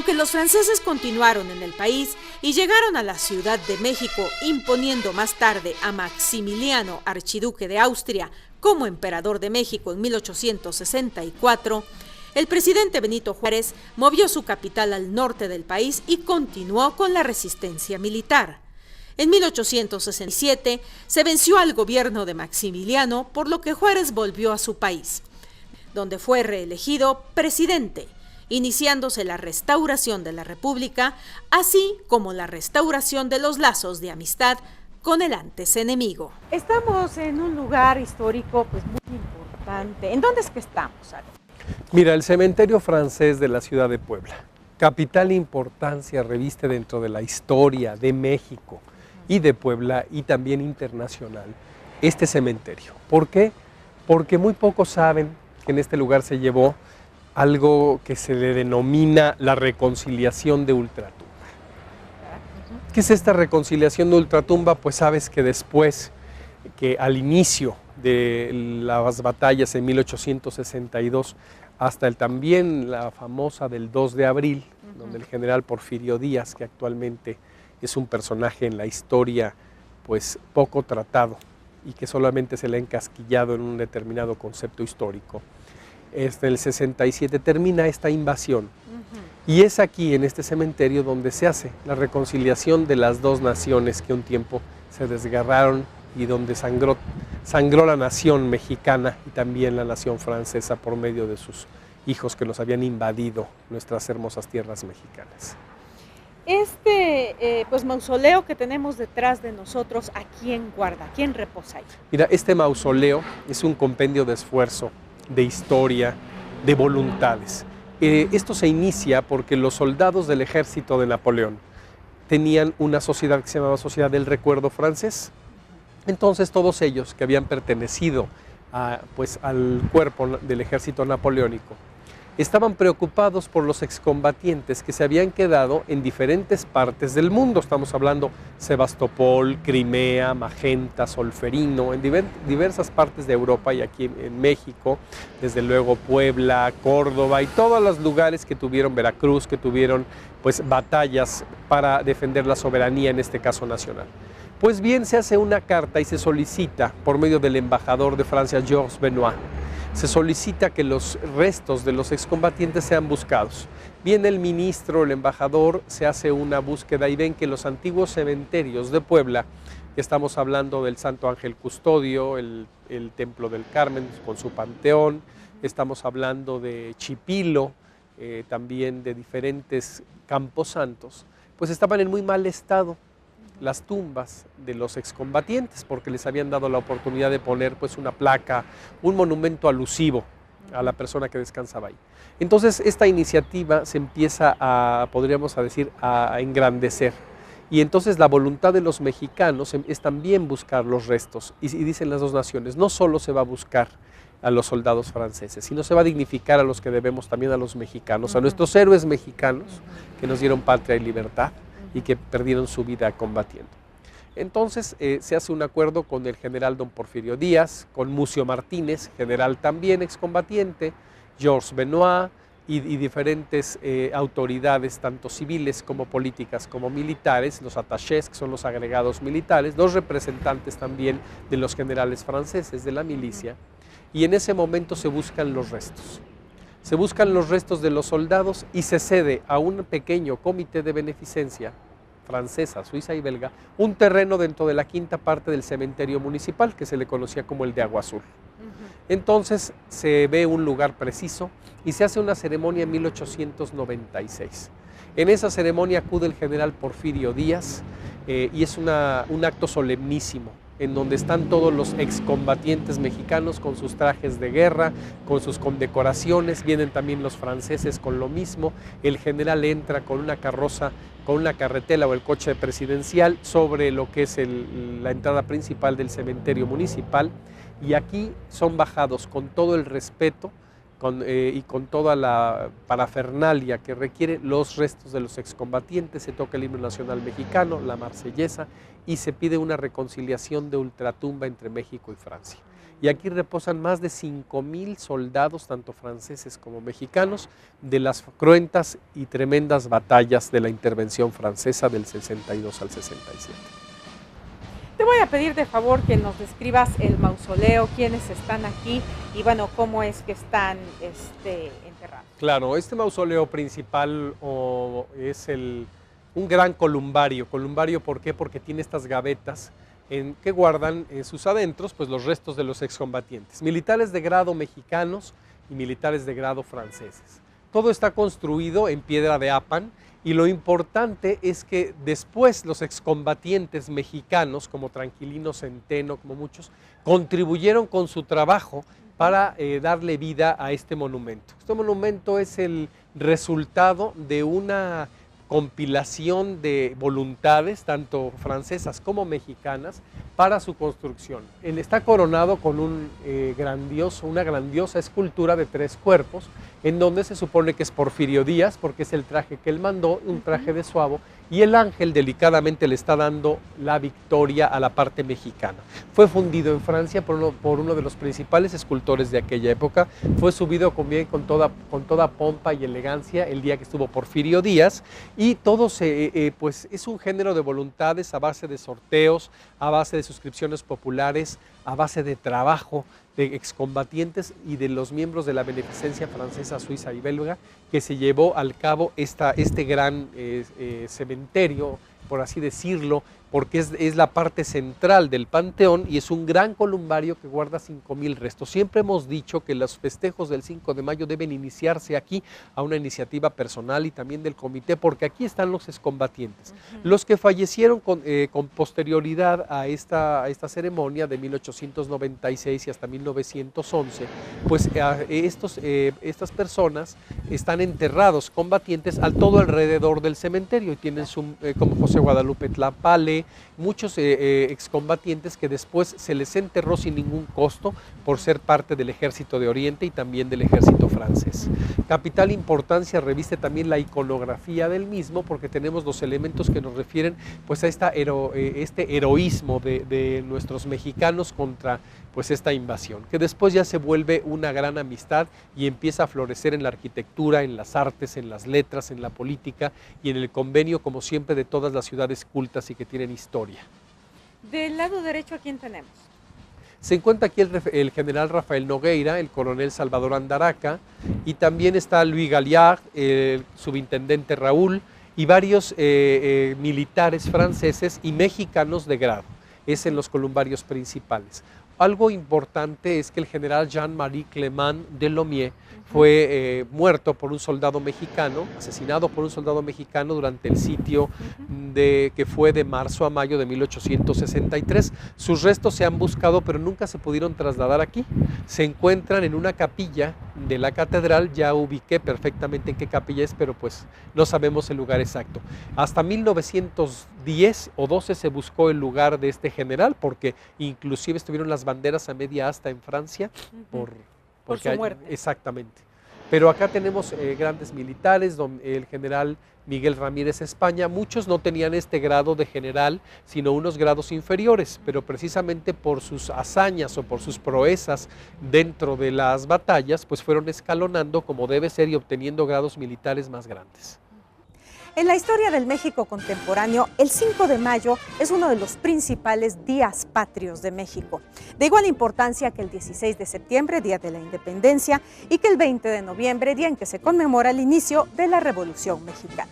Aunque los franceses continuaron en el país y llegaron a la Ciudad de México, imponiendo más tarde a Maximiliano, archiduque de Austria, como emperador de México en 1864, el presidente Benito Juárez movió su capital al norte del país y continuó con la resistencia militar. En 1867 se venció al gobierno de Maximiliano, por lo que Juárez volvió a su país, donde fue reelegido presidente, iniciándose la restauración de la República, así como la restauración de los lazos de amistad con el antes enemigo. Estamos en un lugar histórico pues muy importante. ¿En dónde es que estamos, Ale? Mira, el cementerio francés de la ciudad de Puebla, capital importancia reviste dentro de la historia de México y de Puebla y también internacional, este cementerio. ¿Por qué? Porque muy pocos saben que en este lugar se llevó algo que se le denomina la reconciliación de ultratumba. ¿Qué es esta reconciliación de ultratumba? Pues sabes que después, que al inicio de las batallas en 1862, hasta también la famosa del 2 de abril, donde el general Porfirio Díaz, que actualmente es un personaje en la historia pues poco tratado y que solamente se le ha encasquillado en un determinado concepto histórico, en el 67 termina esta invasión. Y es aquí, en este cementerio, donde se hace la reconciliación de las dos naciones que un tiempo se desgarraron y donde sangró la nación mexicana y también la nación francesa por medio de sus hijos que nos habían invadido nuestras hermosas tierras mexicanas. Pues mausoleo que tenemos detrás de nosotros, ¿a quién guarda? ¿A quién reposa ahí? Mira, este mausoleo es un compendio de esfuerzo, de historia, de voluntades. Esto se inicia porque los soldados del ejército de Napoleón tenían una sociedad que se llamaba Sociedad del Recuerdo Francés. Entonces todos ellos que habían pertenecido al cuerpo del ejército napoleónico estaban preocupados por los excombatientes que se habían quedado en diferentes partes del mundo. Estamos hablando Sebastopol, Crimea, Magenta, Solferino, en diversas partes de Europa y aquí en México, desde luego Puebla, Córdoba y todos los lugares que tuvieron, Veracruz, que tuvieron pues batallas para defender la soberanía, en este caso nacional. Pues bien, se hace una carta y se solicita por medio del embajador de Francia, Georges Benoit, se solicita que los restos de los excombatientes sean buscados. Viene el ministro, el embajador, se hace una búsqueda y ven que los antiguos cementerios de Puebla, que estamos hablando del Santo Ángel Custodio, el Templo del Carmen con su panteón, estamos hablando de Chipilo, también de diferentes camposantos, pues estaban en muy mal estado las tumbas de los excombatientes, porque les habían dado la oportunidad de poner pues una placa, un monumento alusivo a la persona que descansaba ahí. Entonces esta iniciativa se empieza podríamos decir, a engrandecer. Y entonces la voluntad de los mexicanos es también buscar los restos. Y dicen las dos naciones, no solo se va a buscar a los soldados franceses, sino se va a dignificar a los que debemos también a los mexicanos, a nuestros héroes mexicanos que nos dieron patria y libertad y que perdieron su vida combatiendo. Entonces se hace un acuerdo con el general don Porfirio Díaz, con Mucio Martínez, general también excombatiente, Georges Benoit y diferentes autoridades, tanto civiles como políticas como militares, los attachés, que son los agregados militares, los representantes también de los generales franceses de la milicia, y en ese momento se buscan los restos. Se buscan los restos de los soldados y se cede a un pequeño comité de beneficencia francesa, suiza y belga, un terreno dentro de la quinta parte del cementerio municipal que se le conocía como el de Agua Azul. Entonces se ve un lugar preciso y se hace una ceremonia en 1896. En esa ceremonia acude el general Porfirio Díaz y es un acto solemnísimo, en donde están todos los excombatientes mexicanos con sus trajes de guerra, con sus condecoraciones, vienen también los franceses con lo mismo, el general entra con una carroza, con una carretela o el coche presidencial sobre lo que es la entrada principal del cementerio municipal, y aquí son bajados con todo el respeto y con toda la parafernalia que requiere los restos de los excombatientes. Se toca el himno nacional mexicano, la marsellesa, y se pide una reconciliación de ultratumba entre México y Francia. y aquí reposan más de 5,000 soldados, tanto franceses como mexicanos, de las cruentas y tremendas batallas de la intervención francesa del 62 al 67. Te voy a pedir de favor que nos describas el mausoleo, quiénes están aquí y bueno, cómo es que están enterrados. Claro, este mausoleo principal es un gran columbario. Columbario, ¿por qué? Porque tiene estas gavetas que guardan en sus adentros pues, los restos de los excombatientes, militares de grado mexicanos y militares de grado franceses. Todo está construido en piedra de Apan. Y lo importante es que después los excombatientes mexicanos, como Tranquilino Centeno, como muchos, contribuyeron con su trabajo para darle vida a este monumento. Este monumento es el resultado de una compilación de voluntades, tanto francesas como mexicanas, para su construcción. Él está coronado con una grandiosa escultura de 3 cuerpos, en donde se supone que es Porfirio Díaz, porque es el traje que él mandó, un traje de Suavo, y el ángel delicadamente le está dando la victoria a la parte mexicana. Fue fundido en Francia por uno de los principales escultores de aquella época, fue subido con toda pompa y elegancia el día que estuvo Porfirio Díaz, y todo pues es un género de voluntades a base de sorteos, a base de suscripciones populares, a base de trabajo de excombatientes y de los miembros de la beneficencia francesa, suiza y belga, que se llevó al cabo este gran cementerio, por así decirlo, porque es la parte central del panteón y es un gran columbario que guarda 5,000 restos. Siempre hemos dicho que los festejos del 5 de mayo deben iniciarse aquí a una iniciativa personal y también del comité, porque aquí están los excombatientes. Los que fallecieron con posterioridad a esta ceremonia de 1896 y hasta 1911, pues estas personas están enterrados combatientes al todo alrededor del cementerio y tienen como José Guadalupe Tlapale, muchos excombatientes que después se les enterró sin ningún costo por ser parte del Ejército de Oriente y también del Ejército francés. Capital importancia reviste también la iconografía del mismo, porque tenemos los elementos que nos refieren pues, a este heroísmo de nuestros mexicanos contra pues, esta invasión, que después ya se vuelve una gran amistad y empieza a florecer en la arquitectura, en las artes, en las letras, en la política y en el convenio, como siempre, de todas las ciudades cultas y que tienen historia. Del lado derecho, ¿a quién tenemos? Se encuentra aquí el general Rafael Nogueira, el coronel Salvador Andaraca, y también está Louis Galliard, el subintendente Raúl, y varios militares franceses y mexicanos de grado. Es en los columbarios principales. Algo importante es que el general Jean-Marie Clément Delaunay fue muerto por un soldado mexicano, asesinado por un soldado mexicano durante el sitio que fue de marzo a mayo de 1863. Sus restos se han buscado, pero nunca se pudieron trasladar aquí. Se encuentran en una capilla de la catedral, ya ubiqué perfectamente en qué capilla es, pero pues no sabemos el lugar exacto. Hasta 1910 o 12 se buscó el lugar de este general, porque inclusive estuvieron las banderas a media asta en Francia por su muerte. Exactamente. Pero acá tenemos grandes militares, el general Miguel Ramírez España. Muchos no tenían este grado de general, sino unos grados inferiores, pero precisamente por sus hazañas o por sus proezas dentro de las batallas, pues fueron escalonando como debe ser y obteniendo grados militares más grandes. En la historia del México contemporáneo, el 5 de mayo es uno de los principales días patrios de México, de igual importancia que el 16 de septiembre, Día de la Independencia, y que el 20 de noviembre, día en que se conmemora el inicio de la Revolución Mexicana.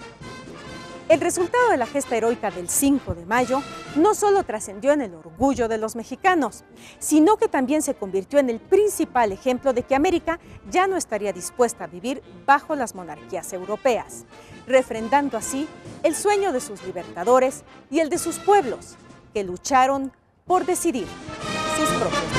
El resultado de la gesta heroica del 5 de mayo no solo trascendió en el orgullo de los mexicanos, sino que también se convirtió en el principal ejemplo de que América ya no estaría dispuesta a vivir bajo las monarquías europeas, refrendando así el sueño de sus libertadores y el de sus pueblos, que lucharon por decidir sus propios destinos.